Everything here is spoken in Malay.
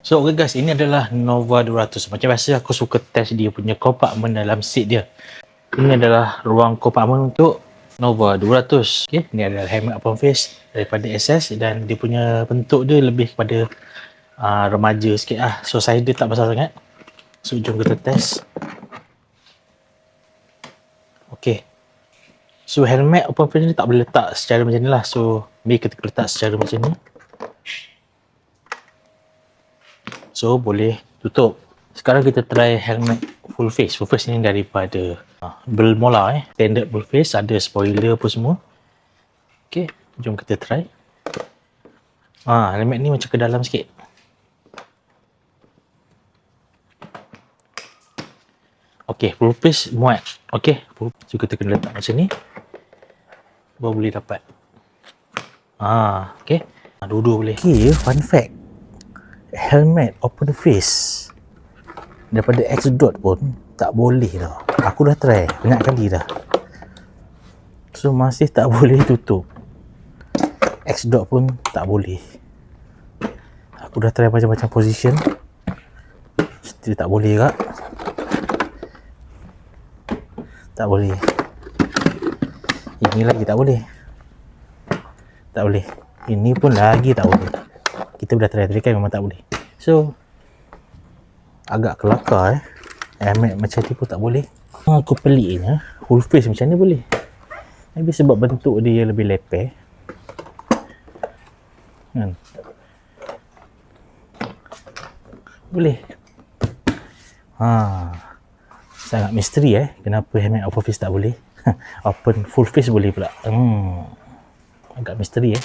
So okay guys, ini adalah Nova 200. Macam biasa aku suka test dia punya kompartmen dalam seat dia. Ini adalah ruang kompartmen untuk Nova 200. Okay, ini adalah helmet open face daripada SS dan dia punya bentuk dia lebih kepada remaja sikit lah. So size dia tak besar sangat. So jom kita test. Okay. So helmet open face ni tak boleh letak secara macam ni lah. So kita letak secara macam ni. So boleh tutup. Sekarang kita try helmet full face. Full face ni daripada Belmola standard full face, ada spoiler apa semua. Okay, jom kita try. Helmet ni macam ke dalam sikit. Okay, full face muat. Okay, so kita kena letak macam ni baru boleh dapat. Okay, dua-dua boleh. Okay, fun fact, helmet open face daripada X-Dot pun tak boleh tau. Aku dah try banyak kali dah, so masih tak boleh tutup. X-Dot pun tak boleh. Aku dah try macam-macam position, still tak boleh kak. Tak boleh. Ini lagi tak boleh. Tak boleh. Ini pun lagi tak boleh. Kita dah try kan memang tak boleh. So agak kelakar helmet macam ni pun tak boleh. Aku peliknya full face macam ni boleh. Maybe sebab bentuk dia lebih leper kan. Boleh. Sangat misteri kenapa helmet open face tak boleh. Open full face boleh pula. Agak misteri